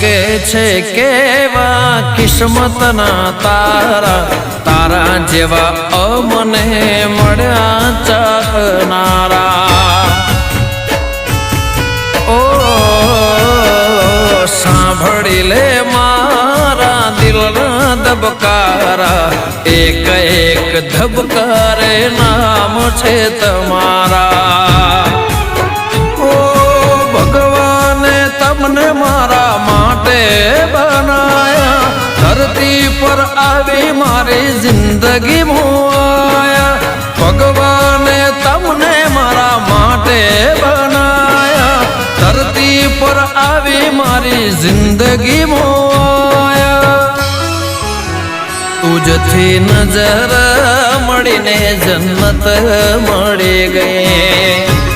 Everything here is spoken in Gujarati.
કે છે કેવા કિસ્મતના તારા, તારા જેવા અમને મળ્યા ચાહનારા। ઓ સાંભળી લે મારા દિલના ધબકારા, એક એક ધબકારે નામ છે તમારા। ઓ ભગવાને તમને મારા માટે બનાયા, ધરતી પર આવી મારી જિંદગી મોયા। ભગવાને તમને મારા માટે બનાયા, ધરતી પર આવી મારી જિંદગી મોયા। તુજથી નજર મળીને જન્નત મળી ગઈ।